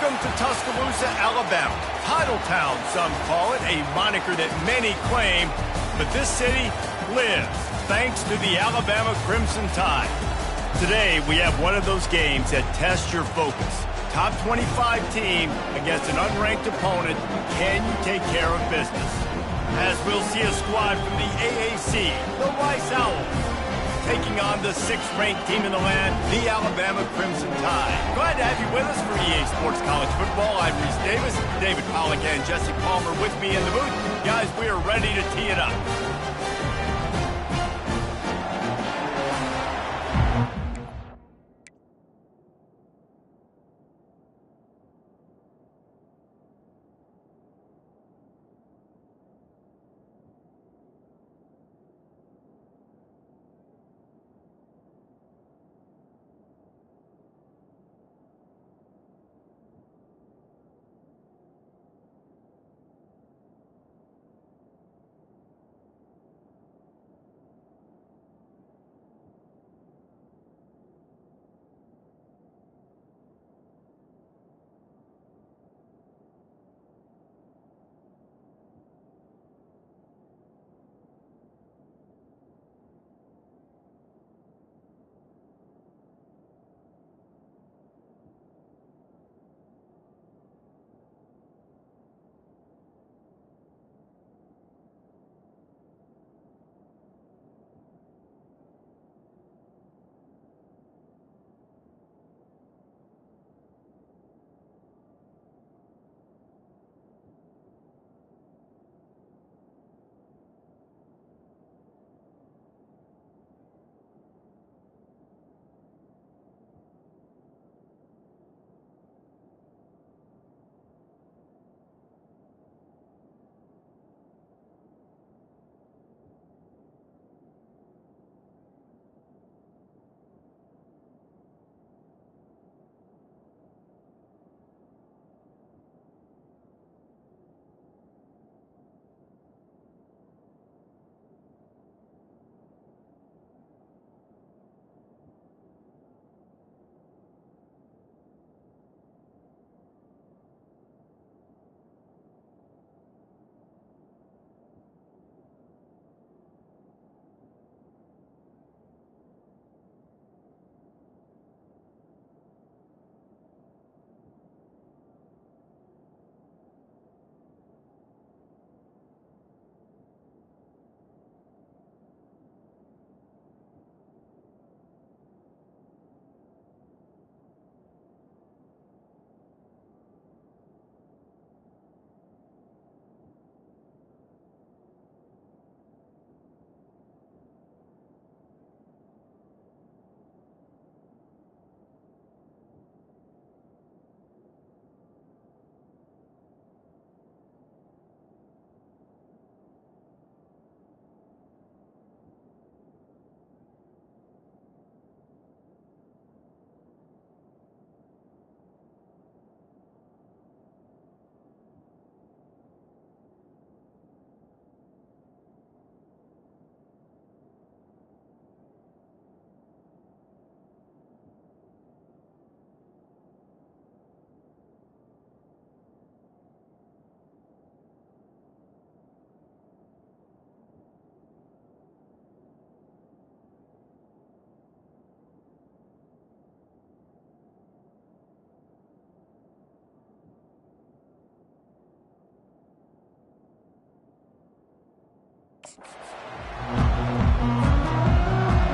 Welcome to Tuscaloosa, Alabama. Titletown, some call it, a moniker that many claim, but this city lives thanks to the Alabama Crimson Tide. Today, we have one of those games that tests your focus. Top 25 team against an unranked opponent. Can you take care of business? As we'll see a squad from the AAC, the Rice Owls, taking on the 6th-ranked team in the land, the Alabama Crimson Tide. Glad to have you with us for EA Sports College Football. I'm Reese Davis, David Pollack and Jesse Palmer with me in the booth. Guys, we are ready to tee it up.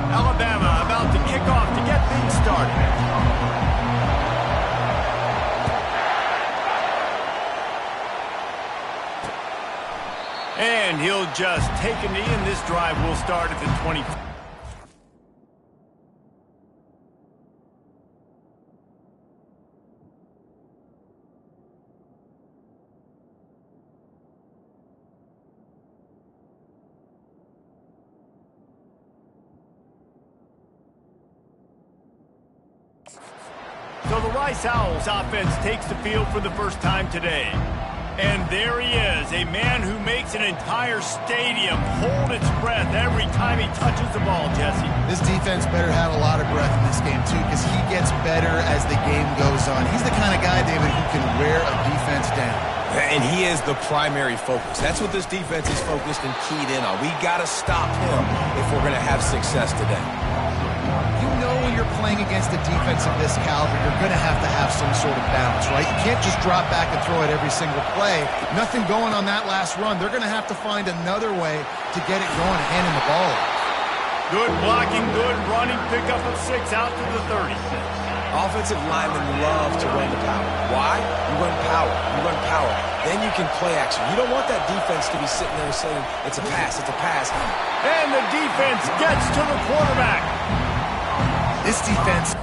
Alabama about to kick off to get things started. And he'll just take a knee, and this drive will start at the 20. So the Rice Owls offense takes the field for the first time today. And there he is, a man who makes an entire stadium hold its breath every time he touches the ball, Jesse. This defense better have a lot of breath in this game, too, because he gets better as the game goes on. He's the kind of guy, David, who can wear a defense down. And he is the primary focus. That's what this defense is focused and keyed in on. We got to stop him if we're going to have success today. You know when you're playing against a defense of this caliber, you're going to have some sort of balance, right? You can't just drop back and throw it every single play. Nothing going on that last run. They're going to have to find another way to get it going and handing the ball off. Good blocking, good running, pickup of 6 out to the 30. Offensive linemen love to run the power. Why? You run power. You run power. Then you can play action. You don't want that defense to be sitting there saying, it's a pass, it's a pass. And the defense gets to the quarterback. This defense...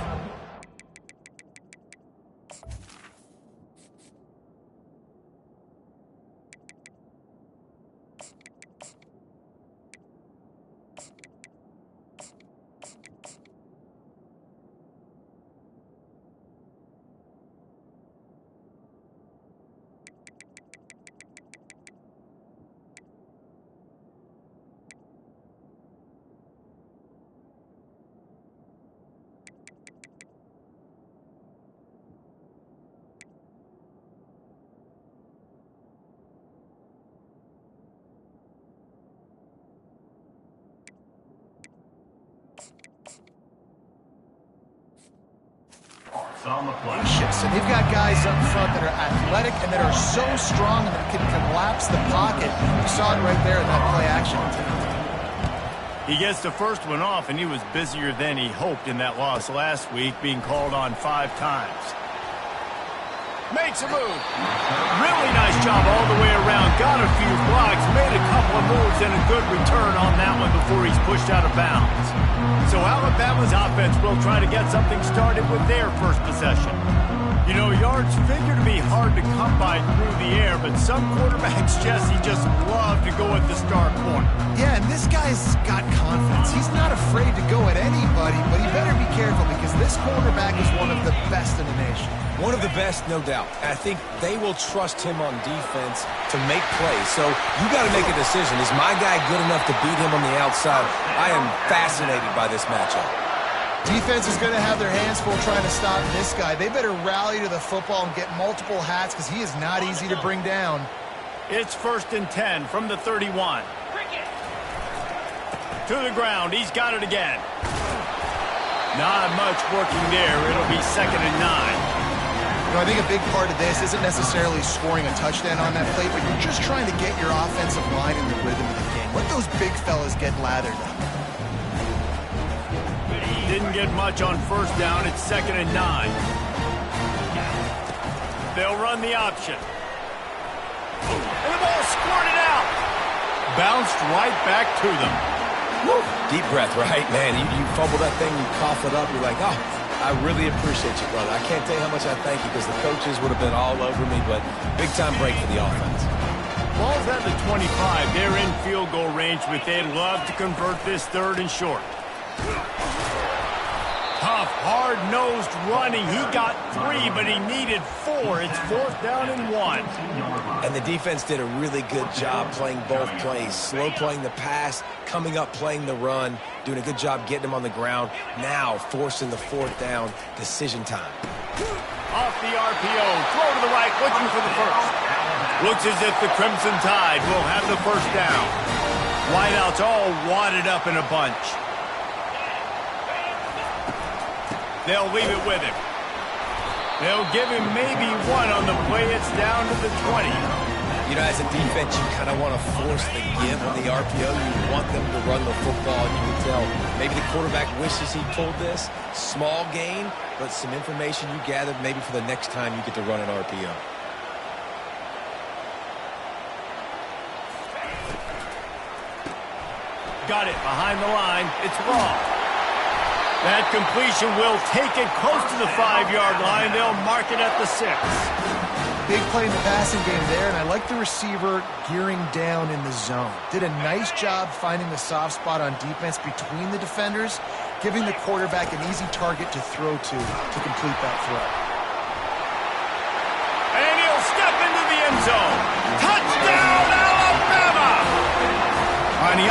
And they've got guys up front that are athletic and that are so strong and that can collapse the pocket. You saw it right there in that play action. He gets the first one off, and he was busier than he hoped in that loss last week, being called on 5 times. Makes a move. Really nice job all the way around. Got a few blocks, made a couple of moves, and a good return on that one before he's pushed out of bounds. So Alabama's offense will try to get something started with their first possession. You know, yards figure to be hard to come by through the air, but some quarterbacks, Jesse, just love to go at the star corner. Yeah, and this guy's got confidence. He's not afraid to go at anybody, but he better be careful because this quarterback is one of the best in the nation. One of the best, no doubt. I think they will trust him on defense to make plays. So you got to make a decision. Is my guy good enough to beat him on the outside? I am fascinated by this matchup. Defense is going to have their hands full trying to stop this guy. They better rally to the football and get multiple hats because he is not easy to bring down. It's 1st and 10 from the 31. To the ground. He's got it again. Not much working there. It'll be 2nd and 9. You know, I think a big part of this isn't necessarily scoring a touchdown on that play, but you're just trying to get your offensive line in the rhythm of the game. Let those big fellas get lathered up. Didn't get much on 1st down. It's 2nd and 9. They'll run the option. And the ball squirted out. Bounced right back to them. Woo. Deep breath, right? Man, you fumble that thing, you cough it up, you're like, oh, I really appreciate you, brother. I can't tell you how much I thank you because the coaches would have been all over me, but big-time break for the offense. Ball's at the 25. They're in field goal range, but they'd love to convert this 3rd and short. Tough, hard-nosed running. He got 3, but he needed 4. It's 4th down and 1. And the defense did a really good job playing both plays. Slow playing the pass, coming up playing the run, doing a good job getting him on the ground. Now forcing the 4th down, decision time. Off the RPO, throw to the right, looking for the first. Looks as if the Crimson Tide will have the 1st down. Wideouts all wadded up in a bunch. They'll leave it with him. They'll give him maybe 1 on the play. It's down to the 20. You know, as a defense, you kind of want to force the give on the RPO. You want them to run the football. You can tell maybe the quarterback wishes he pulled this. Small gain, but some information you gathered maybe for the next time you get to run an RPO. Got it behind the line. It's Raw. That completion will take it close to the 5-yard line. They'll mark it at the 6. Big play in the passing game there, and I like the receiver gearing down in the zone. Did a nice job finding the soft spot on defense between the defenders, giving the quarterback an easy target to throw to complete that throw. And he'll step into the end zone.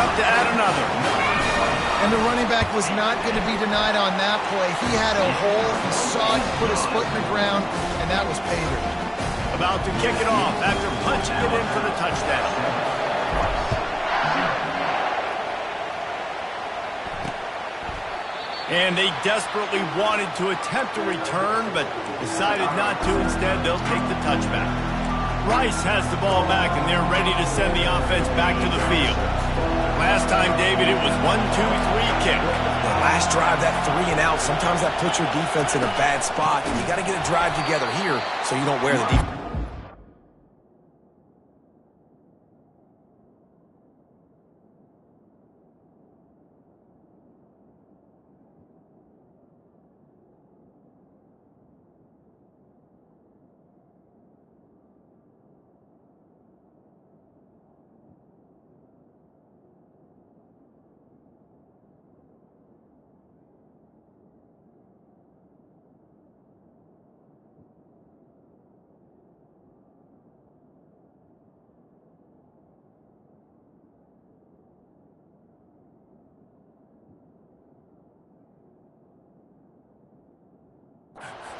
up to add another. And the running back was not going to be denied on that play. He had a hole. He saw it, put his foot in the ground, and that was pay dirt. About to kick it off after punching it in for the touchdown. And they desperately wanted to attempt a return, but decided not to. Instead, they'll take the touchback. Rice has the ball back, and they're ready to send the offense back to the field. Last time, David, it was 1-2-3 kick. The last drive, that 3 and out, sometimes that puts your defense in a bad spot. And you got to get a drive together here so you don't wear the defense.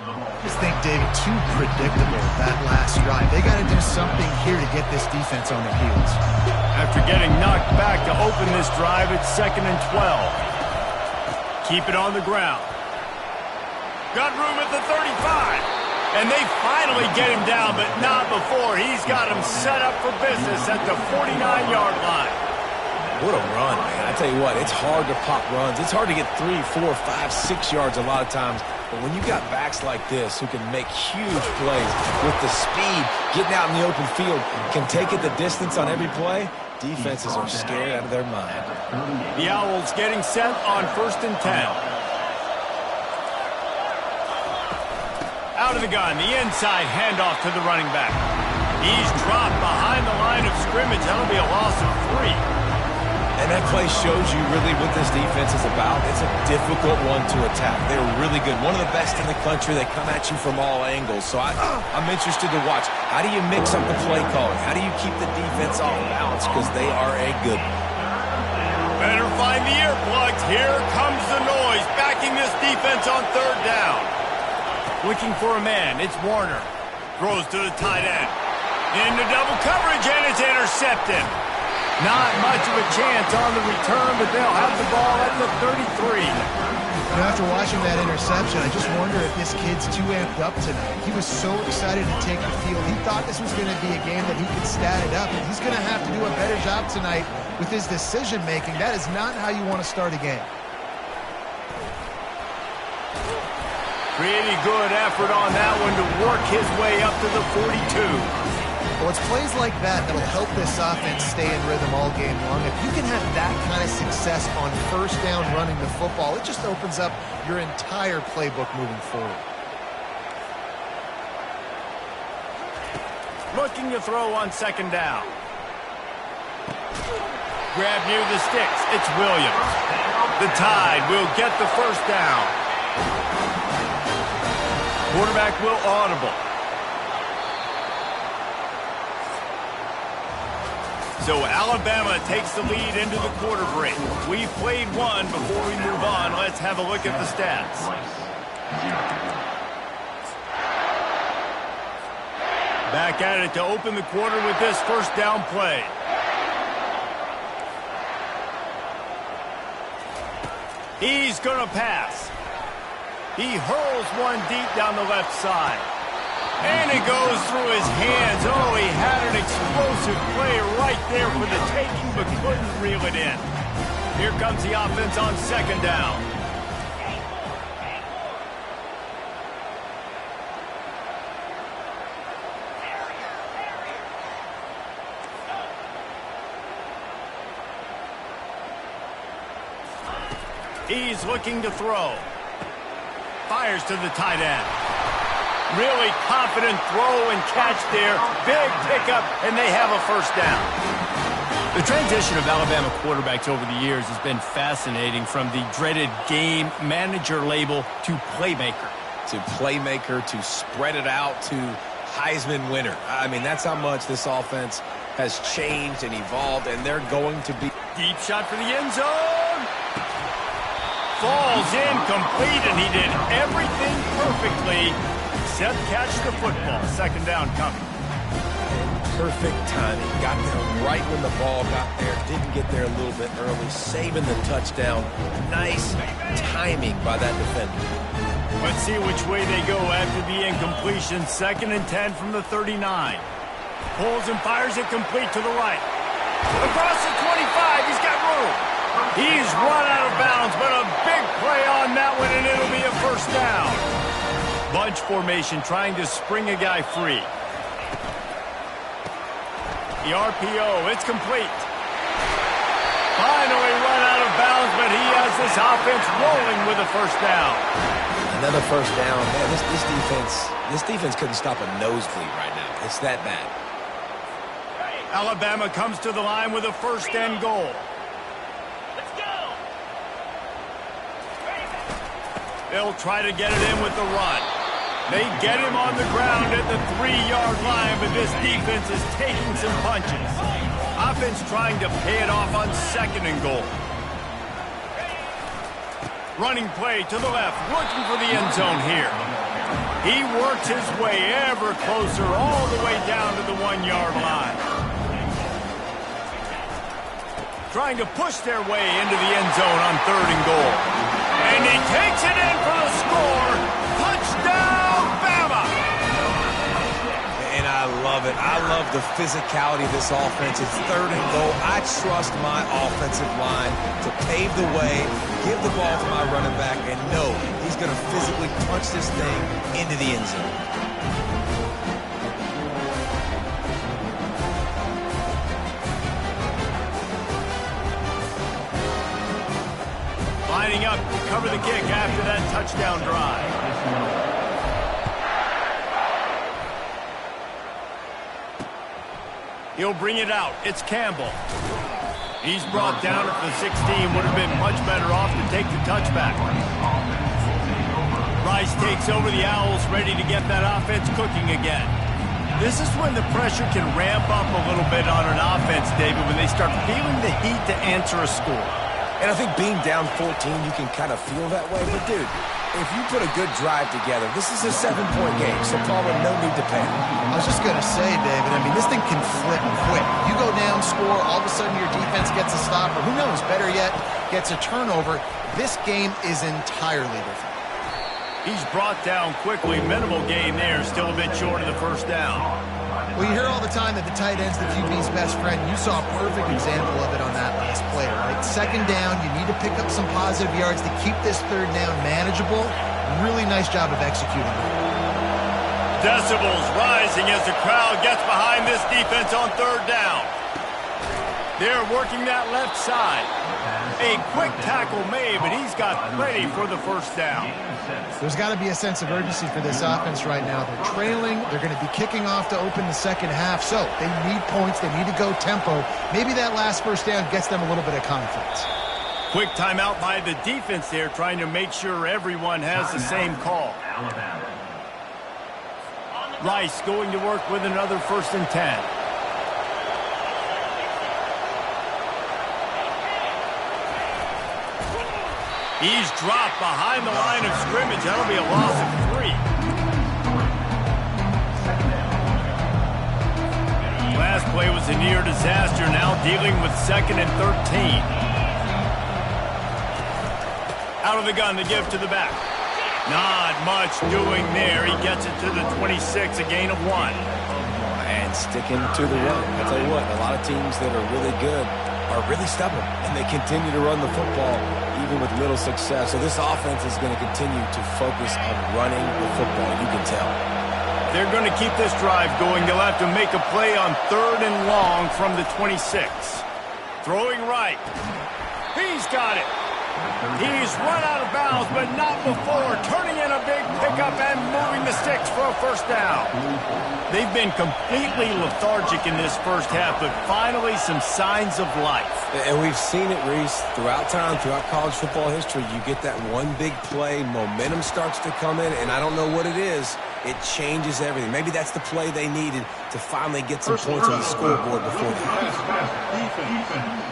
I just think, David, too predictable that last drive. They got to do something here to get this defense on their heels. After getting knocked back to open this drive, it's 2nd and 12. Keep it on the ground. Got room at the 35. And they finally get him down, but not before. He's got him set up for business at the 49-yard line. What a run, man. I tell you what, it's hard to pop runs. It's hard to get 3, 4, 5, 6 yards a lot of times. But when you got backs like this who can make huge plays with the speed, getting out in the open field, can take it the distance on every play, defenses are scared out of their mind. The Owls getting set on 1st and 10. Out of the gun, the inside handoff to the running back. He's dropped behind the line of scrimmage. That'll be a loss of 3. And that play shows you really what this defense is about. It's a difficult one to attack. They're really good. One of the best in the country. They come at you from all angles. So I'm interested to watch. How do you mix up the play calling? How do you keep the defense off balance? Because they are a good one. Better find the earplugs. Here comes the noise. Backing this defense on 3rd down. Looking for a man. It's Warner. Throws to the tight end. Into double coverage, and it's intercepted. Not much of a chance on the return, but they'll have the ball at the 33. After watching that interception, I just wonder if this kid's too amped up tonight. He was so excited to take the field. He thought this was going to be a game that he could stat it up, and he's going to have to do a better job tonight with his decision-making. That is not how you want to start a game. Pretty good effort on that one to work his way up to the 42. Well, it's plays like that that'll help this offense stay in rhythm all game long. If you can have that kind of success on 1st down running the football, it just opens up your entire playbook moving forward. Looking to throw on 2nd down. Grab near the sticks. It's Williams. The Tide will get the 1st down. Quarterback will audible. So Alabama takes the lead into the quarter break. We've played one. Before we move on, let's have a look at the stats. Back at it to open the quarter with this 1st down play. He's going to pass. He hurls one deep down the left side. And it goes through his hands. Oh, he had an explosive play right there for the taking, but couldn't reel it in. Here comes the offense on 2nd down. He's looking to throw. Fires to the tight end. Really confident throw and catch there. Big pickup, and they have a 1st down. The transition of Alabama quarterbacks over the years has been fascinating, from the dreaded game manager label to playmaker. To playmaker, to spread it out, to Heisman winner. I mean, that's how much this offense has changed and evolved, and they're going to be... Deep shot for the end zone. Falls incomplete, and he did everything perfectly except catch the football. Second down coming. Perfect timing. Got there right when the ball got there. Didn't get there a little bit early, saving the touchdown. Nice timing by that defender. Let's see which way they go after the incompletion. 2nd and 10 from the 39. Pulls and fires it complete to the right. Across the 25, he's got room. He's run out of bounds, but a big play on that one, and it'll be a first down. Bunch formation, trying to spring a guy free. The RPO, it's complete. Finally run out of bounds, but he has this offense rolling with a first down. Another first down. Man, this defense couldn't stop a nosebleed right now. It's that bad. Alabama comes to the line with a first and goal. Let's go. They'll try to get it in with the run. They get him on the ground at the 3-yard line, but this defense is taking some punches. Offense trying to pay it off on 2nd and goal. Running play to the left, looking for the end zone here. He works his way ever closer all the way down to the 1-yard line. Trying to push their way into the end zone on 3rd and goal. And he takes it in for the score. Touchdown, Bama! And I love it. I love the physicality of this offense. It's 3rd and goal. I trust my offensive line to pave the way, give the ball to my running back, and know he's going to physically punch this thing into the end zone. Lining up to cover the kick after that touchdown drive. He'll bring it out. It's Campbell. He's brought down at the 16. Would have been much better off to take the touchback. Rice takes over the Owls, ready to get that offense cooking again. This is when the pressure can ramp up a little bit on an offense, David, when they start feeling the heat to answer a score. And I think being down 14, you can kind of feel that way. But, dude, if you put a good drive together, this is a 7-point game, so Palmer, no need to panic. I was just going to say, David, I mean, this thing can flip quick. You go down, score, all of a sudden your defense gets a stop, or who knows, better yet, gets a turnover. This game is entirely different. He's brought down quickly. Minimal gain there, still a bit short of the first down. Well, you hear all the time that the tight end's the QB's best friend. You saw a perfect example of it on that last play, right? 2nd down, you need to pick up some positive yards to keep this 3rd down manageable. Really nice job of executing it. Decibels rising as the crowd gets behind this defense on 3rd down. They're working that left side. A quick tackle made, but he's got plenty for the first down. There's got to be a sense of urgency for this offense right now. They're trailing. They're going to be kicking off to open the 2nd half. So they need points. They need to go tempo. Maybe that last first down gets them a little bit of confidence. Quick timeout by the defense there, trying to make sure everyone has the same call. Rice going to work with another 1st and 10. He's dropped behind the line of scrimmage. That'll be a loss of 3. Last play was a near disaster. Now dealing with 2nd and 13. Out of the gun to give to the back. Not much doing there. He gets it to the 26, a gain of 1. And sticking to the run. I'll tell you what, a lot of teams that are really good are really stubborn, and they continue to run the football even with little success. So this offense is going to continue to focus on running the football, you can tell. They're going to keep this drive going. They'll have to make a play on 3rd and long from the 26. Throwing right. He's got it. He's run out of bounds, but not before. Turning in a big pickup and moving the sticks for a first down. They've been completely lethargic in this first half, but finally some signs of life. And we've seen it, Reese, throughout time, throughout college football history. You get that one big play, momentum starts to come in, and I don't know what it is. It changes everything. Maybe that's the play they needed to finally get some points on the scoreboard before that.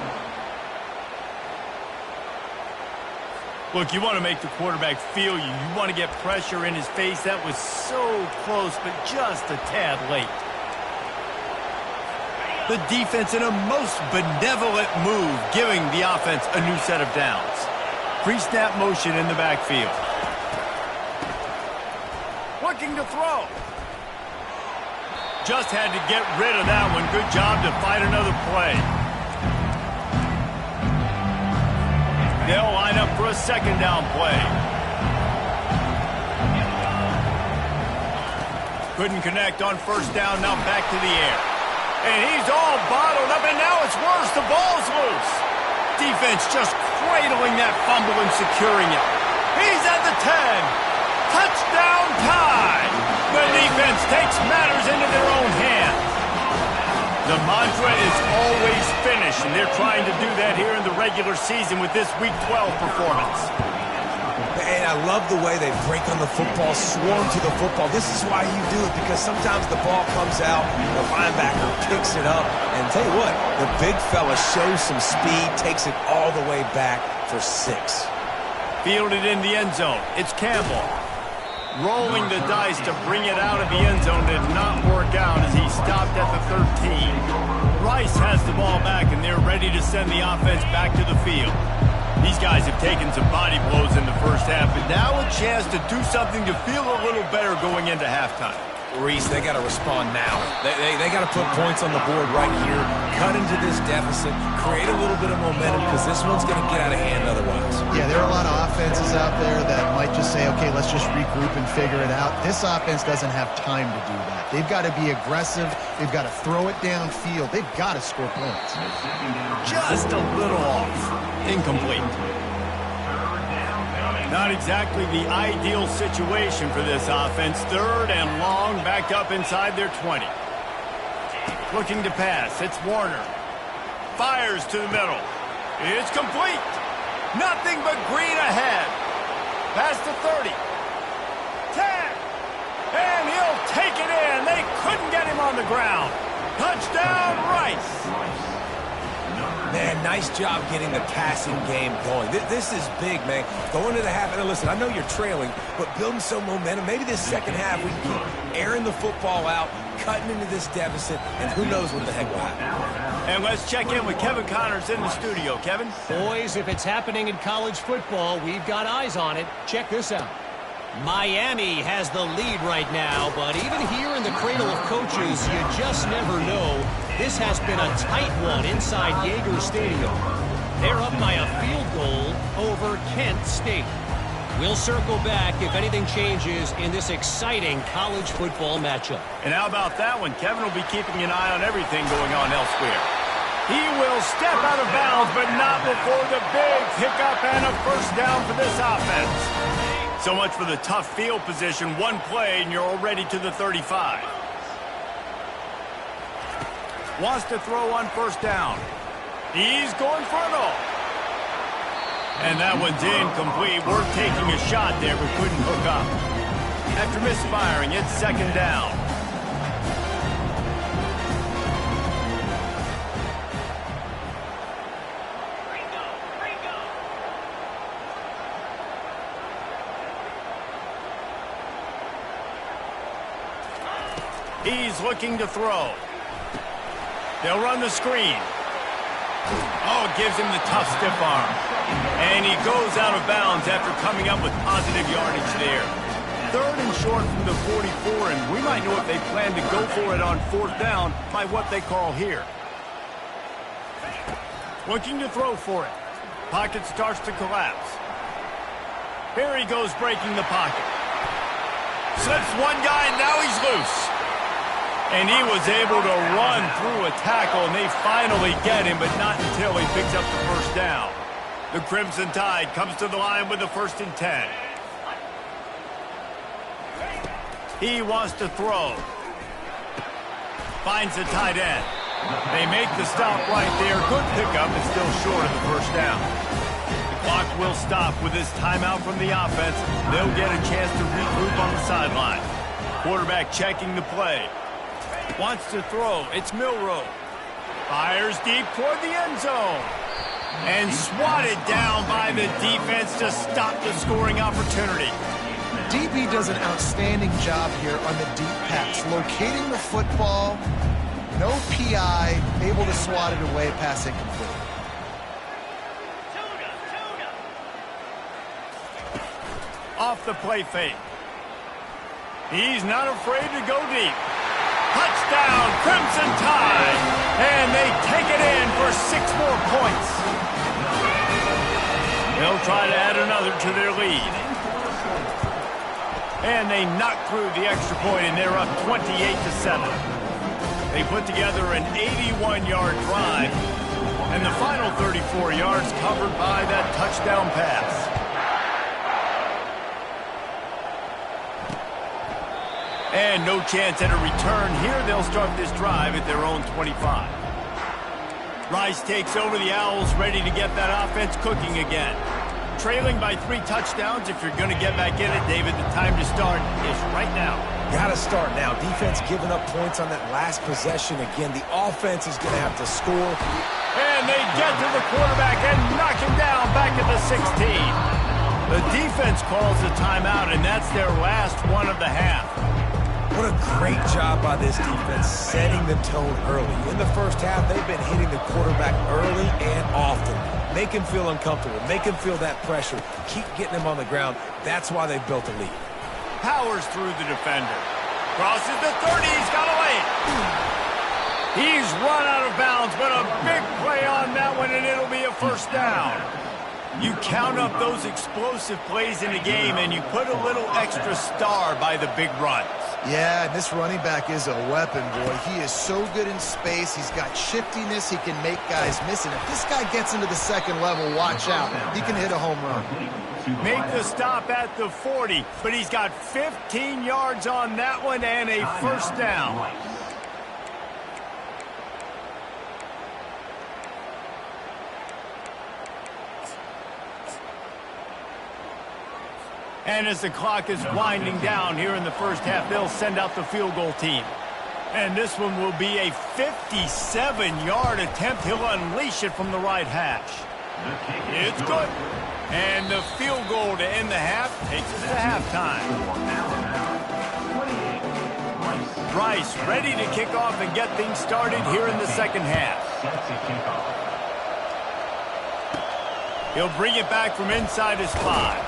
Look, you want to make the quarterback feel you. You want to get pressure in his face. That was so close, but just a tad late. The defense in a most benevolent move, giving the offense a new set of downs. Pre-snap motion in the backfield. Looking to throw. Just had to get rid of that one. Good job to find another play. They'll line up for a second down play. Couldn't connect on first down, now back to the air. And he's all bottled up, and now it's worse. The ball's loose. Defense just cradling that fumble and securing it. He's at the 10. Touchdown tie. The defense takes matters into their own hands. The mantra is always finish, and they're trying to do that here in the regular season with this Week 12 performance. And I love the way they break on the football, swarm to the football. This is why you do it, because sometimes the ball comes out, the linebacker picks it up, and tell you what, the big fella shows some speed, takes it all the way back for 6. Fielded in the end zone. It's Campbell. Rolling the dice to bring it out of the end zone did not work out as he stopped at the 13. Rice has the ball back, and they're ready to send the offense back to the field. These guys have taken some body blows in the first half, but now a chance to do something to feel a little better going into halftime. Reese, they got to respond now. They got to put points on the board right here, cut into this deficit, create a little bit of momentum, because this one's going to get out of hand otherwise. Yeah, there are a lot of offenses out there that might just say, okay, let's just regroup and figure it out. This offense doesn't have time to do that. They've got to be aggressive. They've got to throw it downfield. They've got to score points. Just a little off. Incomplete. Not exactly the ideal situation for this offense. Third and long, backed up inside their 20. Looking to pass. It's Warner. Fires to the middle. It's complete. Nothing but green ahead. Past the 30. 10. And he'll take it in. They couldn't get him on the ground. Touchdown, Rice. Man, nice job getting the passing game going. This is big, man. Going to the half, and listen, I know you're trailing, but building some momentum. Maybe this second half we can keep airing the football out, cutting into this deficit, and who knows what the heck will happen. And let's check in with Kevin Connors in the studio. Kevin? Boys, if it's happening in college football, we've got eyes on it. Check this out. Miami has the lead right now, but even here in the cradle of coaches, you just never know. This has been a tight one inside Yager Stadium. They're up by a field goal over Kent State. We'll circle back if anything changes in this exciting college football matchup. And how about that one? Kevin will be keeping an eye on everything going on elsewhere. He will step out of bounds, but not before the big pickup and a first down for this offense. So much for the tough field position. One play, and you're already to the 35. Wants to throw on first down. He's going for it all. And that one's incomplete. We're taking a shot there, but couldn't hook up. After misfiring, it's second down. He's looking to throw. They'll run the screen. Oh, it gives him the tough stiff arm. And he goes out of bounds after coming up with positive yardage there. Third and short from the 44, and we might know if they plan to go for it on fourth down by what they call here. Looking to throw for it. Pocket starts to collapse. Here he goes breaking the pocket. Slips one guy, and now he's loose. And he was able to run through a tackle, and they finally get him, but not until he picks up the first down. The Crimson Tide comes to the line with the 1st and 10. He wants to throw. Finds the tight end. They make the stop right there. Good pickup, but still short of the 1st down. The clock will stop with this timeout from the offense. They'll get a chance to regroup on the sideline. Quarterback checking the play. Wants to throw. It's Milroe. Fires deep toward the end zone. And swatted down by the defense to stop the scoring opportunity. DB does an outstanding job here on the deep pass, locating the football, no PI, able to swat it away, pass incomplete. Off the play fake. He's not afraid to go deep. Touchdown, Crimson Tide! And they take it in for 6 more points. They'll try to add another to their lead. And they knock through the extra point, and they're up 28-7. They put together an 81-yard drive, and the final 34 yards covered by that touchdown pass. And no chance at a return here. They'll start this drive at their own 25. Rice takes over the Owls, ready to get that offense cooking again. Trailing by 3 touchdowns. If you're going to get back in it, David, the time to start is right now. Got to start now. Defense giving up points on that last possession. Again, the offense is going to have to score. And they get to the quarterback and knock him down back at the 16. The defense calls a timeout, and that's their last one of the half. What a great job by this defense setting the tone early. In the 1st half, they've been hitting the quarterback early and often. Make him feel uncomfortable. Make him feel that pressure. Keep getting him on the ground. That's why they've built a lead. Powers through the defender. Crosses the 30. He's got away. He's run out of bounds, but a big play on that one, and it'll be a 1st down. You count up those explosive plays in the game, and you put a little extra star by the big runs. Yeah, and this running back is a weapon, boy. He is so good in space. He's got shiftiness. He can make guys miss it. If this guy gets into the 2nd level, watch out. He can hit a home run. Make the stop at the 40, but he's got 15 yards on that one and a 1st down. And as the clock is winding down here in the 1st half, they'll send out the field goal team. And this one will be a 57-yard attempt. He'll unleash it from the right hash. It's good. And the field goal to end the half takes us to halftime. Rice ready to kick off and get things started here in the 2nd half. He'll bring it back from inside his 5.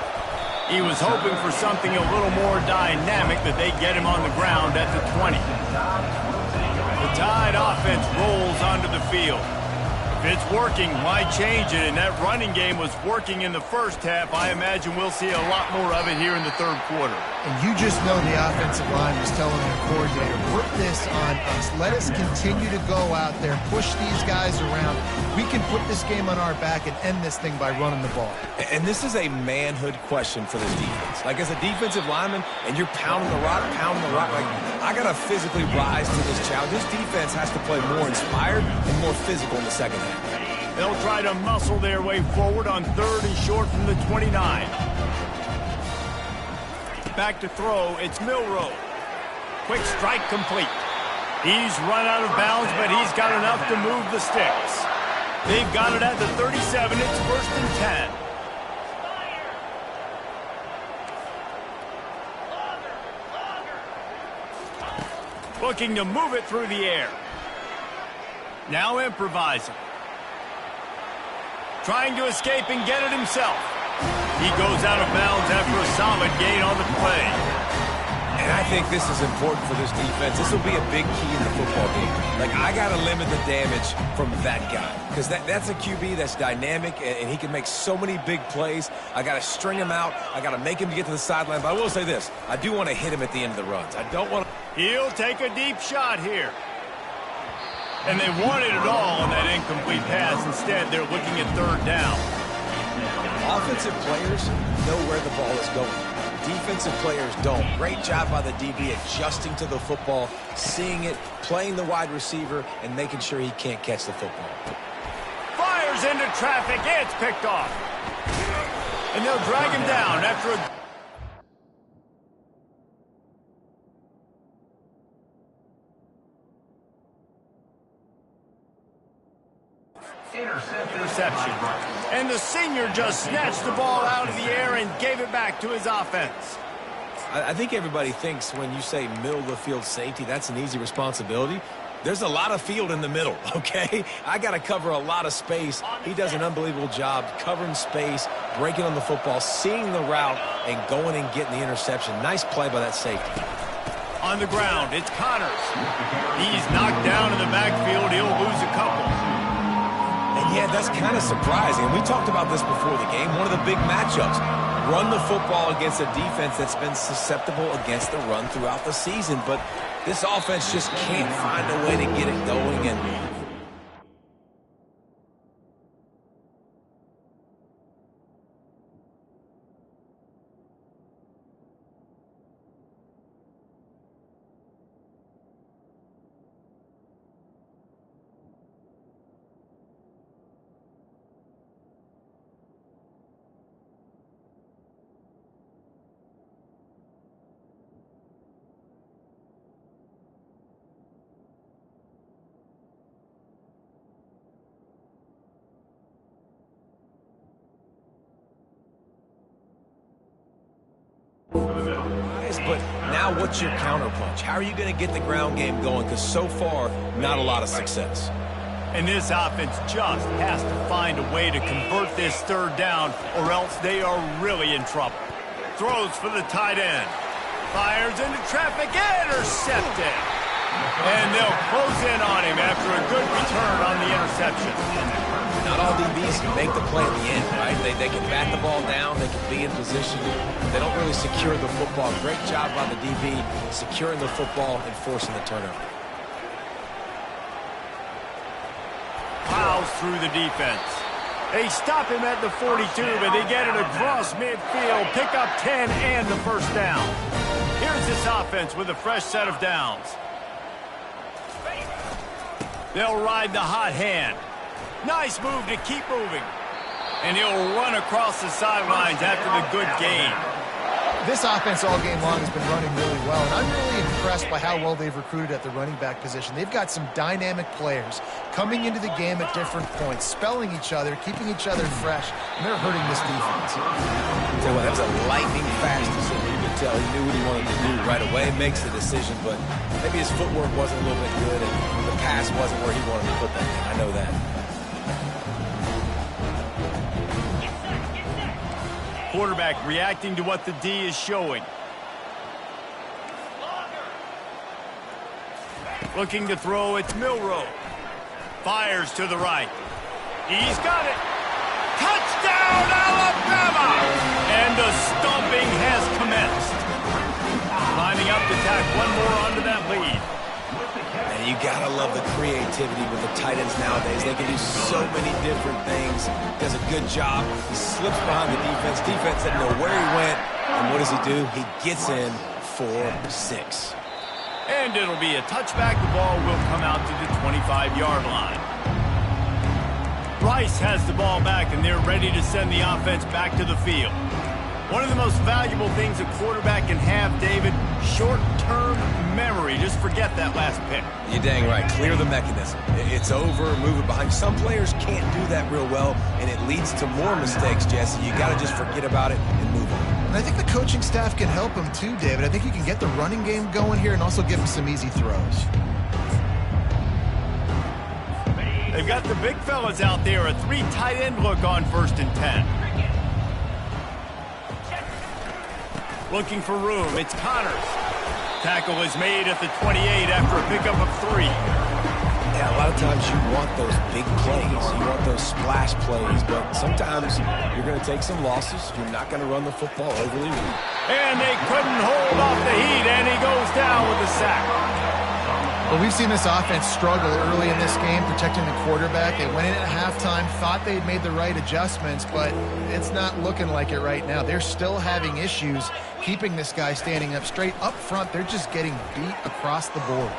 He was hoping for something a little more dynamic, that they get him on the ground at the 20. The Tide offense rolls onto the field. If it's working, why change it? And that running game was working in the 1st half. I imagine we'll see a lot more of it here in the 3rd quarter. And you just know the offensive line was telling their coordinator, put this on us. Let us continue to go out there, push these guys around. We can put this game on our back and end this thing by running the ball. And this is a manhood question for this defense. Like, as a defensive lineman, and you're pounding the rock, like, I got to physically rise to this challenge. This defense has to play more inspired and more physical in the 2nd half. They'll try to muscle their way forward on 3rd and short from the 29. Back to throw, it's Milroe. Quick strike complete. He's run out of bounds, but he's got enough to move the sticks. They've got it at the 37. It's 1st and 10. Looking to move it through the air. Now improvising. Trying to escape and get it himself. He goes out of bounds after a solid gain on the play. And I think this is important for this defense. This will be a big key in the football game. Like, I got to limit the damage from that guy, because that's a QB that's dynamic, and he can make so many big plays. I got to string him out. I got to make him get to the sideline. But I will say this. I do want to hit him at the end of the runs. I don't want to... He'll take a deep shot here. And they wanted it all on that incomplete pass. Instead, they're looking at 3rd down. Offensive players know where the ball is going. Defensive players don't. Great job by the DB adjusting to the football, seeing it, playing the wide receiver, and making sure he can't catch the football. Fires into traffic. It's picked off. And they'll drag him down after a... interception. And the senior just snatched the ball out of the air and gave it back to his offense. I think everybody thinks when you say middle of the field safety, that's an easy responsibility. There's a lot of field in the middle, okay? I got to cover a lot of space. He does an unbelievable job covering space, breaking on the football, seeing the route, and going and getting the interception. Nice play by that safety. On the ground, it's Connors. He's knocked down in the backfield. He'll lose a couple. And yeah, that's kind of surprising. And we talked about this before the game. One of the big matchups. Run the football against a defense that's been susceptible against the run throughout the season. But this offense just can't find a way to get it going. And but now what's your counterpunch? How are you going to get the ground game going? Because so far, not a lot of success. And this offense just has to find a way to convert this third down, or else they are really in trouble. Throws for the tight end. Fires into traffic, intercepted. And they'll close in on him after a good return on the interception. Not all DBs can make the play at the end, right? They can bat the ball down, they can be in position. They don't really secure the football. Great job by the DB securing the football and forcing the turnover. Plows through the defense. They stop him at the 42, but they get it across midfield, pick up 10 and the first down. Here's this offense with a fresh set of downs. They'll ride the hot hand. Nice move to keep moving. And he'll run across the sidelines after the good gain. This offense all game long has been running really well, and I'm really impressed by how well they've recruited at the running back position. They've got some dynamic players coming into the game at different points, spelling each other, keeping each other fresh, and they're hurting this defense. So that was a lightning fast decision. You could tell he knew what he wanted to do right away. Makes the decision, but maybe his footwork wasn't a little bit good, and the pass wasn't where he wanted to put that thing. I know that. Quarterback reacting to what the D is showing. Looking to throw, it's Milrow. Fires to the right. He's got it. Touchdown, Alabama! And the stomping has commenced. Lining up to tack one more onto that lead. And you gotta love the creativity with the tight ends nowadays. They can do so many different things. Does a good job. He slips behind the defense. Defense doesn't know where he went. And what does he do? He gets in for 6. And it'll be a touchback. The ball will come out to the 25-yard line. Rice has the ball back, and they're ready to send the offense back to the field. One of the most valuable things a quarterback can have, David, short-term memory. Just forget that last pick. You're dang right. Clear the mechanism. It's over, move it behind. Some players can't do that real well, and it leads to more mistakes, Jesse. You got to just forget about it and move on. And I think the coaching staff can help him too, David. I think you can get the running game going here and also give him some easy throws. They've got the big fellas out there. A 3 tight end look on 1st and 10. Looking for room. It's Connors. Tackle is made at the 28 after a pickup of 3. Yeah, a lot of times you want those big plays. You want those splash plays, but sometimes you're going to take some losses. You're not going to run the football overly well. And they couldn't hold off the heat, and he goes down with the sack. Well, we've seen this offense struggle early in this game, protecting the quarterback. They went in at halftime, thought they'd made the right adjustments, but it's not looking like it right now. They're still having issues keeping this guy standing up straight. Up front, they're just getting beat across the board.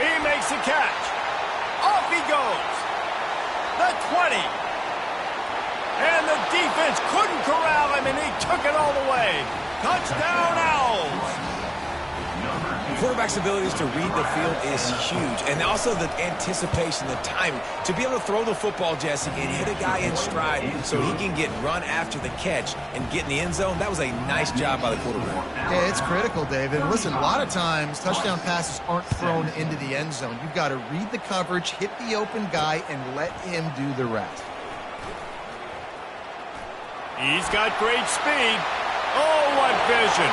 He makes the catch. Off he goes. The 20. And the defense couldn't corral him, and he took it all the way. Touchdown, Owls. Quarterback's abilities to read the field is huge, and also the anticipation, the timing. To be able to throw the football, Jesse, and hit a guy in stride so he can get run after the catch and get in the end zone, that was a nice job by the quarterback. Yeah, it's critical, David. Listen, a lot of times touchdown passes aren't thrown into the end zone. You've got to read the coverage, hit the open guy, and let him do the rest. He's got great speed. Oh, what vision.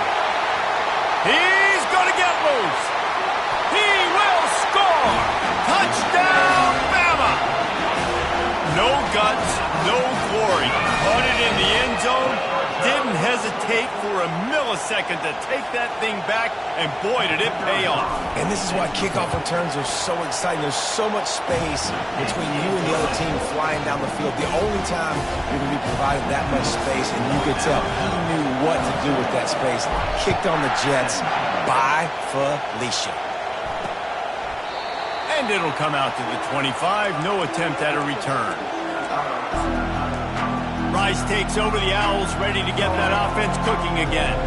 He's going to get loose. He will score. Touchdown, Bama. No guts, no glory. Caught it in the end zone. Didn't hesitate for a millisecond to take that thing back, and boy, did it pay off. And this is why kickoff returns are so exciting. There's so much space between you and the other team flying down the field. The only time you're going to be provided that much space, and you could tell he knew what to do with that space. Kicked on the Jets by Felicia. And it'll come out to the 25. No attempt at a return. Rice takes over the Owls, ready to get that offense cooking again.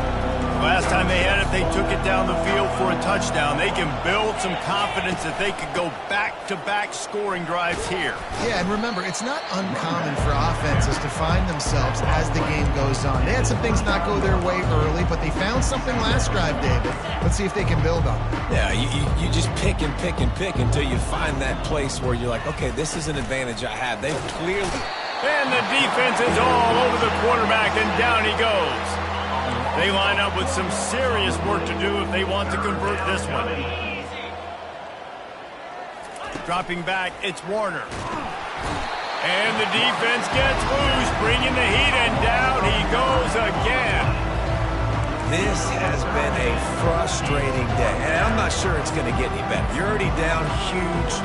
Last time they had it, they took it down the field for a touchdown. They can build some confidence that they could go back-to-back scoring drives here. Yeah, and remember, it's not uncommon for offenses to find themselves as the game goes on. They had some things not go their way early, but they found something last drive, David. Let's see if they can build on it. Yeah, you just pick and pick and pick until you find that place where you're like, okay, this is an advantage I have. They've clearly... And the defense is all over the quarterback, and down he goes. They line up with some serious work to do if they want to convert this one. Dropping back, it's Warner. And the defense gets loose, bringing the heat, and down he goes again. This has been a frustrating day, and I'm not sure it's going to get any better. You're already down huge.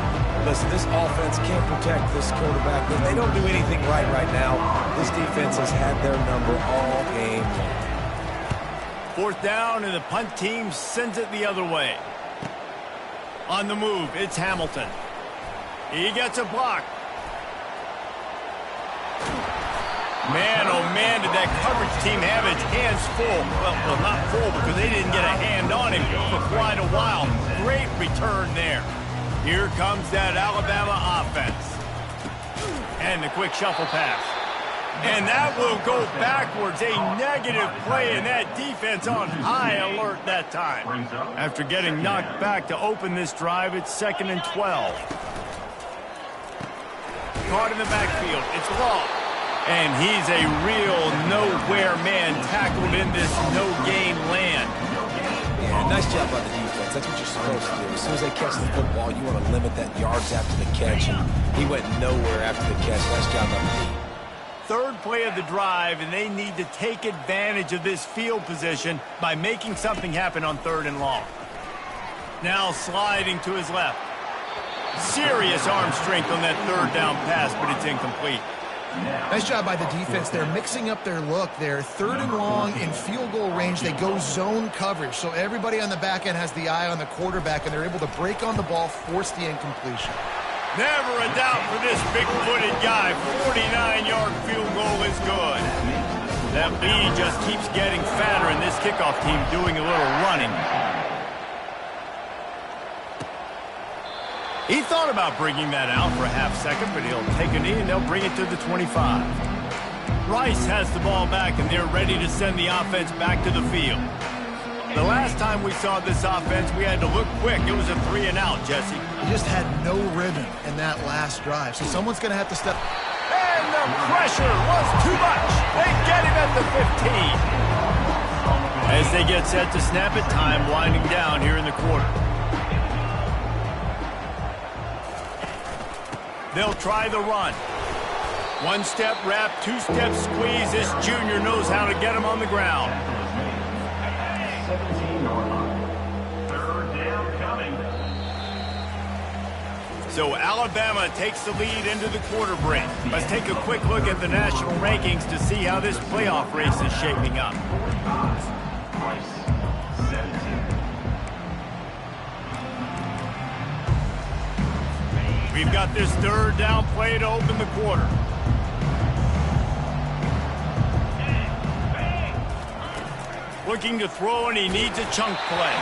Listen, this offense can't protect this quarterback. They don't do anything right now. This defense has had their number all game long. Fourth down, and the punt team sends it the other way. On the move, it's Hamilton. He gets a block. Man, oh man, did that coverage team have its hands full. Well, not full because they didn't get a hand on him for quite a while. Great return there. Here comes that Alabama offense. And the quick shuffle pass. And that will go backwards. A negative play, and that defense on high alert that time. After getting knocked back to open this drive, it's 2nd and 12. Caught in the backfield. It's Law. And he's a real nowhere man tackled in this no-gain land. Yeah, nice job by the defense. That's what you're supposed to do. As soon as they catch the football, you want to limit that yards after the catch. And he went nowhere after the catch. Nice job by the team. Third play of the drive, and they need to take advantage of this field position by making something happen on 3rd and long. Now sliding to his left. Serious arm strength on that 3rd down pass, but it's incomplete. Nice job by the defense. They're mixing up their look. They're 3rd and long in field goal range. They go zone coverage, so everybody on the back end has the eye on the quarterback, and they're able to break on the ball, force the incompletion. Never a doubt for this big-footed guy. 49-yard field goal is good. That lead just keeps getting fatter, and this kickoff team doing a little running. He thought about bringing that out for a half second, but he'll take a knee and they'll bring it to the 25. Rice has the ball back, and they're ready to send the offense back to the field. The last time we saw this offense, we had to look quick. It was a 3 and out, Jesse. He just had no rhythm in that last drive, so someone's going to have to step. And the pressure was too much. They get him at the 15. As they get set to snap it, time winding down here in the quarter. They'll try the run. One-step wrap, two-step squeeze. This junior knows how to get him on the ground. 17 on 3rd down coming. So Alabama takes the lead into the quarter break. Let's take a quick look at the national rankings to see how this playoff race is shaping up. We've got this third down play to open the quarter. Looking to throw, and he needs a chunk play.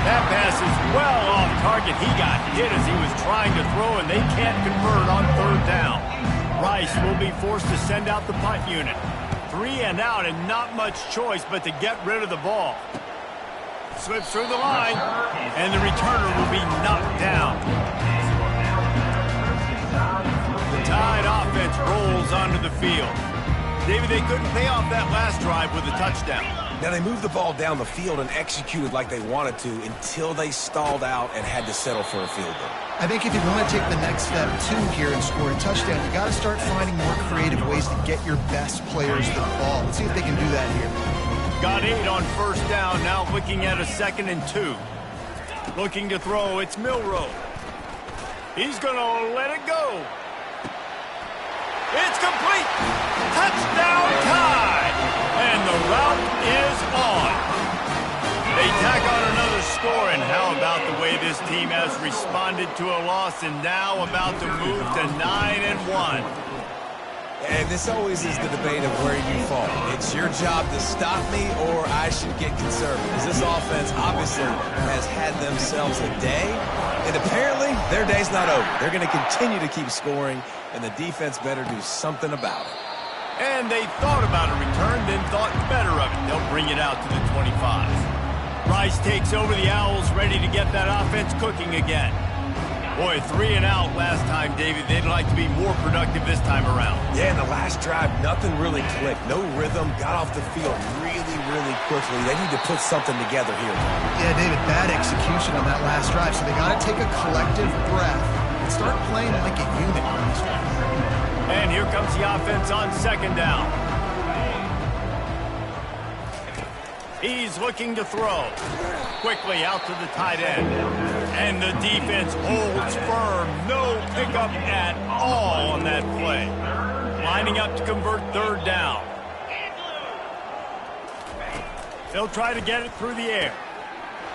That pass is well off target. He got hit as he was trying to throw, and they can't convert on third down. Rice will be forced to send out the punt unit. 3 and out, and not much choice but to get rid of the ball. Slips through the line, and the returner will be knocked down. The Tide offense rolls onto the field. David, they couldn't pay off that last drive with a touchdown. Now, they moved the ball down the field and executed like they wanted to until they stalled out and had to settle for a field goal. I think if you want to take the next step, too, here and score a touchdown, you got to start finding more creative ways to get your best players the ball. Let's see if they can do that here. Got 8 on first down, now looking at a 2nd and 2. Looking to throw, it's Milroe. He's going to let it go. It's complete. Touchdown Tide. And the route is on. They tack on another score, and how about the way this team has responded to a loss and now about to move to 9-1. And this always is the debate of where you fall. It's your job to stop me, or I should get conservative. Because this offense obviously has had themselves a day, and apparently their day's not over. They're going to continue to keep scoring, and the defense better do something about it. And they thought about a return, then thought better of it. They'll bring it out to the 25. Rice takes over the Owls, ready to get that offense cooking again. Boy, 3 and out last time, David. They'd like to be more productive this time around. Yeah, in the last drive, nothing really clicked. No rhythm, got off the field really, really quickly. They need to put something together here. Yeah, David, bad execution on that last drive, so they got to take a collective breath and start playing like a unit on this one. And here comes the offense on 2nd down. He's looking to throw. Quickly out to the tight end. And the defense holds firm. No pickup at all on that play. Lining up to convert 3rd down. They'll try to get it through the air.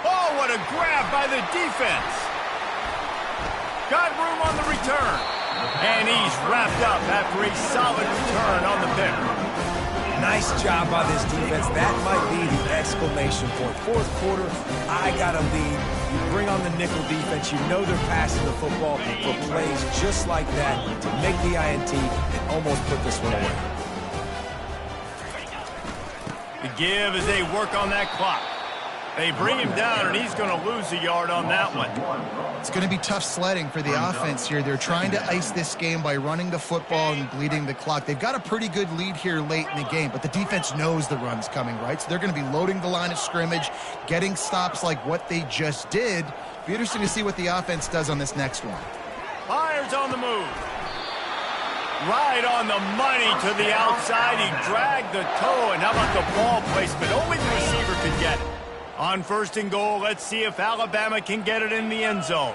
Oh, what a grab by the defense. Got room on the return. And he's wrapped up after a solid return on the pick. Nice job by this defense. That might be the exclamation point. 4th quarter, I got a lead. You bring on the nickel defense. You know they're passing the football for plays just like that to make the INT and almost put this one away. The give as they work on that clock. They bring him down, and he's going to lose a yard on that one. It's going to be tough sledding for the offense here. They're trying to ice this game by running the football and bleeding the clock. They've got a pretty good lead here late in the game, but the defense knows the run's coming, right? So they're going to be loading the line of scrimmage, getting stops like what they just did. Be interesting to see what the offense does on this next one. Myers on the move. Right on the money to the outside. He dragged the toe, and how about the ball placement? Only the receiver could get it. On 1st and goal, let's see if Alabama can get it in the end zone.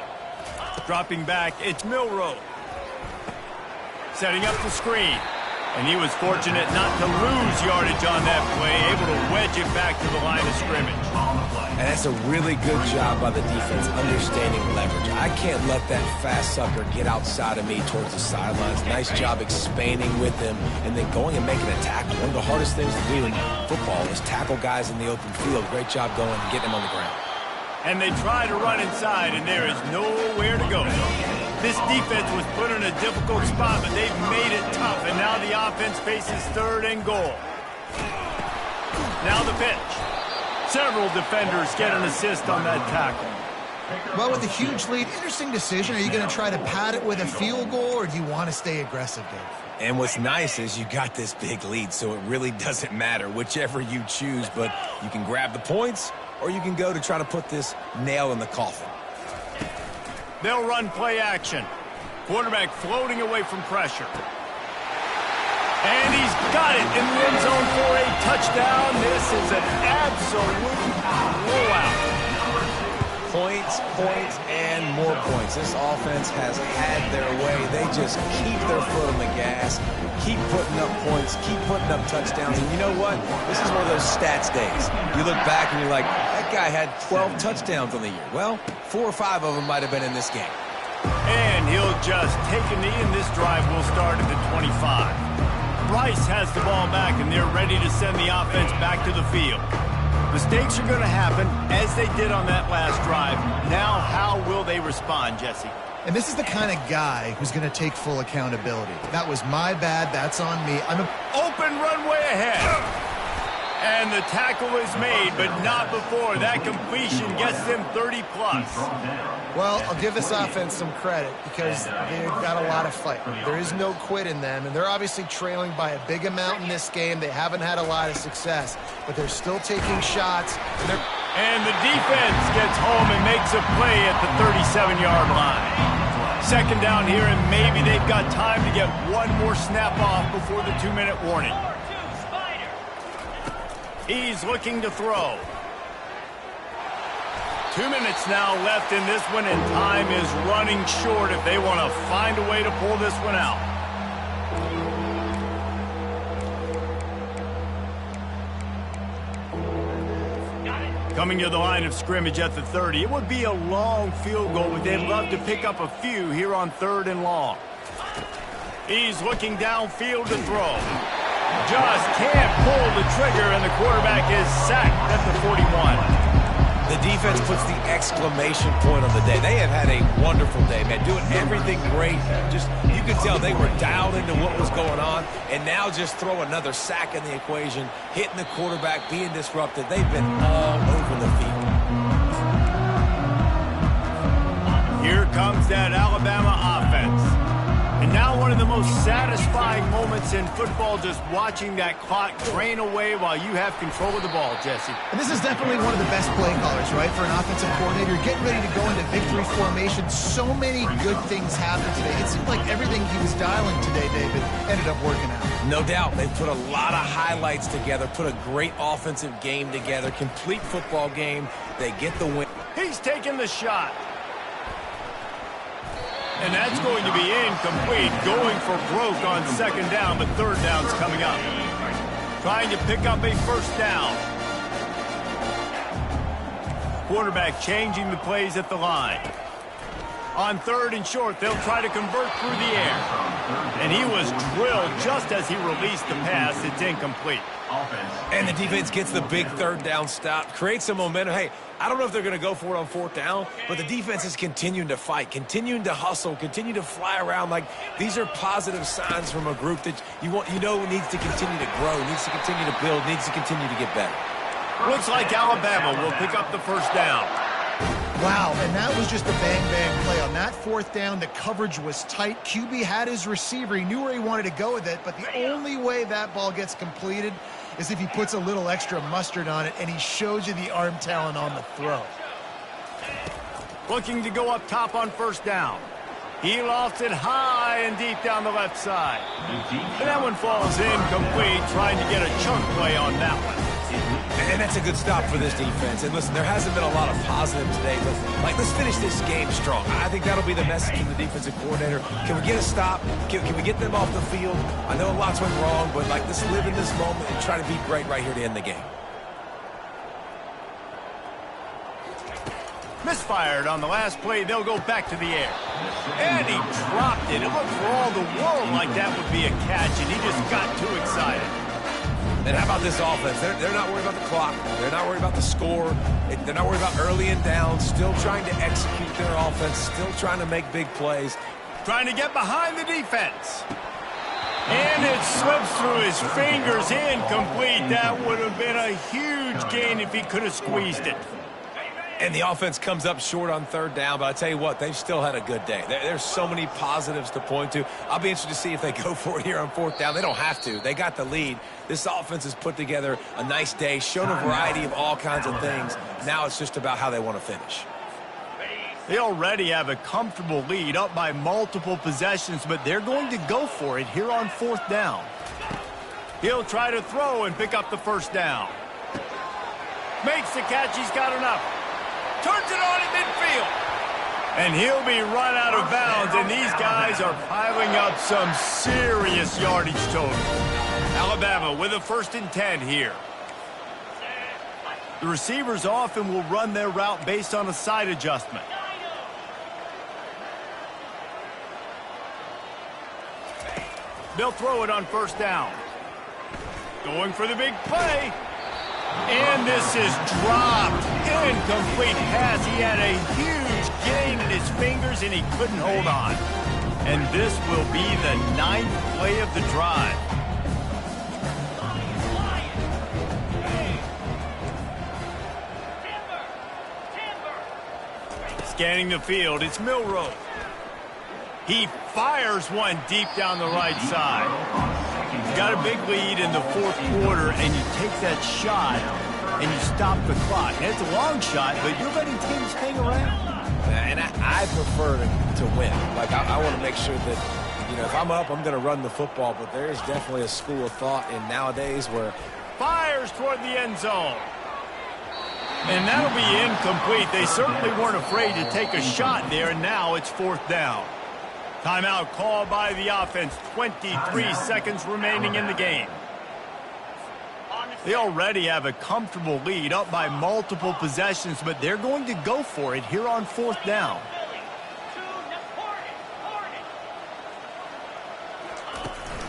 Dropping back, it's Milroe. Setting up the screen. And he was fortunate not to lose yardage on that play, able to wedge it back to the line of scrimmage. And that's a really good job by the defense, understanding leverage. I can't let that fast sucker get outside of me towards the sidelines. Nice job expanding with him and then going and making a tackle. One of the hardest things to do in football is tackle guys in the open field. Great job going and getting them on the ground. And they try to run inside, and there is nowhere to go. This defense was put in a difficult spot, but they've made it tough, and now the offense faces 3rd and goal. Now the pitch. Several defenders get an assist on that tackle. Well, with a huge lead, interesting decision. Are you going to try to pad it with a field goal, or do you want to stay aggressive, Dave? And what's nice is you got this big lead, so it really doesn't matter whichever you choose, but you can grab the points, or you can go to try to put this nail in the coffin. They'll run play action. Quarterback floating away from pressure. And he's got it in the end zone for a touchdown. This is an absolute blowout. Points, points, and more points. This offense has had their way. They just keep their foot on the gas, keep putting up points, keep putting up touchdowns. And you know what? This is one of those stats days. You look back and you're like, that guy had 12 touchdowns on the year. Well, 4 or 5 of them might have been in this game. And he'll just take a knee, and this drive will start at the 25. Rice has the ball back, and they're ready to send the offense back to the field. Mistakes are going to happen, as they did on that last drive. Now, how will they respond, Jesse? And this is the kind of guy who's going to take full accountability. That was my bad. That's on me. Open runway ahead. And the tackle is made, but not before. That completion gets them 30-plus. Well, I'll give this offense some credit because they've got a lot of fight. There is no quit in them, and they're obviously trailing by a big amount in this game. They haven't had a lot of success, but they're still taking shots. And the defense gets home and makes a play at the 37-yard line. Second down here, and maybe they've got time to get one more snap off before the 2-minute warning. He's looking to throw. 2 minutes now left in this one, and time is running short if they want to find a way to pull this one out. Coming to the line of scrimmage at the 30. It would be a long field goal, but they'd love to pick up a few here on 3rd and long. He's looking downfield to throw. Just can't pull the trigger, and the quarterback is sacked at the 41. The defense puts the exclamation point on the day. They have had a wonderful day, man, doing everything great. Just, you could tell they were dialed into what was going on, and now just throw another sack in the equation, hitting the quarterback, being disrupted. They've been all over the field. Here comes that Alabama offense. And now one of the most satisfying moments in football, just watching that clock drain away while you have control of the ball, Jesse. And this is definitely one of the best play callers, right, for an offensive coordinator. Getting ready to go into victory formation. So many good things happened today. It seemed like everything he was dialing today, David, ended up working out. No doubt. They put a lot of highlights together, put a great offensive game together, complete football game. They get the win. He's taking the shot. And that's going to be incomplete. Going for broke on 2nd down, but 3rd down's coming up. Trying to pick up a 1st down. Quarterback changing the plays at the line. On 3rd and short, they'll try to convert through the air. And he was drilled just as he released the pass. It's incomplete. And the defense gets the big 3rd down stop, creates some momentum. Hey, I don't know if they're going to go for it on 4th down, but the defense is continuing to fight, continuing to hustle, continue to fly around. Like, these are positive signs from a group that you know needs to continue to grow, needs to continue to build, needs to continue to get better. Looks like Alabama will pick up the 1st down. Wow, and that was just a bang-bang play. On that 4th down, the coverage was tight. QB had his receiver. He knew where he wanted to go with it, but the only way that ball gets completed is if he puts a little extra mustard on it, and he shows you the arm talent on the throw. Looking to go up top on 1st down. He lofts it high and deep down the left side. And that one falls incomplete, trying to get a chunk play on that one. And that's a good stop for this defense. And listen, there hasn't been a lot of positive today, but let's finish this game strong. I think that'll be the message from the defensive coordinator. Can we get a stop? Can we get them off the field? I know a lot's went wrong, but let's live in this moment and try to be great right here to end the game. Misfired on the last play. They'll go back to the air. And he dropped it. It looked for all the world like that would be a catch, and he just got too excited. And how about this offense? They're not worried about the clock. They're not worried about the score. They're not worried about early and down. Still trying to execute their offense. Still trying to make big plays. Trying to get behind the defense. And it slips through his fingers. Incomplete. That would have been a huge gain if he could have squeezed it. And the offense comes up short on 3rd down, but I tell you what, they've still had a good day. There's so many positives to point to. I'll be interested to see if they go for it here on 4th down. They don't have to. They got the lead. This offense has put together a nice day, shown a variety of all kinds of things. Now it's just about how they want to finish. They already have a comfortable lead, up by multiple possessions, but they're going to go for it here on 4th down. He'll try to throw and pick up the 1st down. Makes the catch. He's got enough. Turns it on at midfield. And he'll be run out of bounds, and these guys are piling up some serious yardage total. Alabama with a 1st and 10 here. The receivers often will run their route based on a side adjustment. They'll throw it on 1st down. Going for the big play. And this is dropped. Incomplete pass. He had a huge gain in his fingers, and he couldn't hold on. And this will be the 9th play of the drive. Scanning the field, it's Milroe. He fires one deep down the right side. He's got a big lead in the 4th quarter, and you take that shot, and you stop the clock. And it's a long shot, but you're letting teams hang around. And I prefer to win. Like, I want to make sure that, you know, if I'm up, I'm going to run the football. But there's definitely a school of thought in nowadays where... Fires toward the end zone. And that'll be incomplete. They certainly weren't afraid to take a shot there, and now it's 4th down. Timeout called by the offense. 23 seconds remaining in the game. They already have a comfortable lead, up by multiple possessions, but they're going to go for it here on 4th down.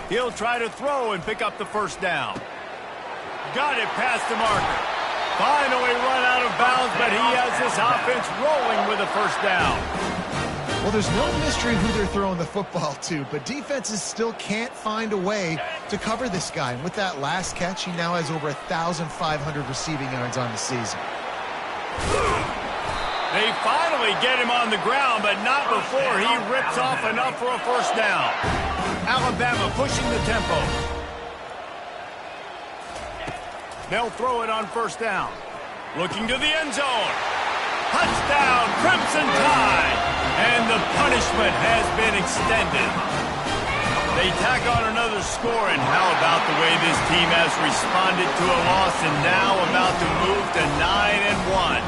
He'll try to throw and pick up the 1st down. Got it past the marker. Finally run out of bounds, but he has this offense rolling with a 1st down. Well, there's no mystery who they're throwing the football to, but defenses still can't find a way to cover this guy. And with that last catch, he now has over 1,500 receiving yards on the season. They finally get him on the ground, but not before he rips off enough for a 1st down. Alabama pushing the tempo. They'll throw it on 1st down. Looking to the end zone. Touchdown, Crimson Tide. And the punishment has been extended. They tack on another score, and how about the way this team has responded to a loss and now about to move to 9-1.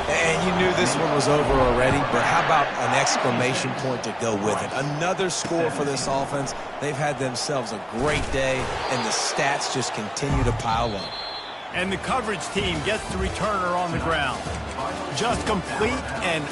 And you knew this one was over already, but how about an exclamation point to go with it? Another score for this offense. They've had themselves a great day, and the stats just continue to pile up. And the coverage team gets the returner on the ground. Just complete and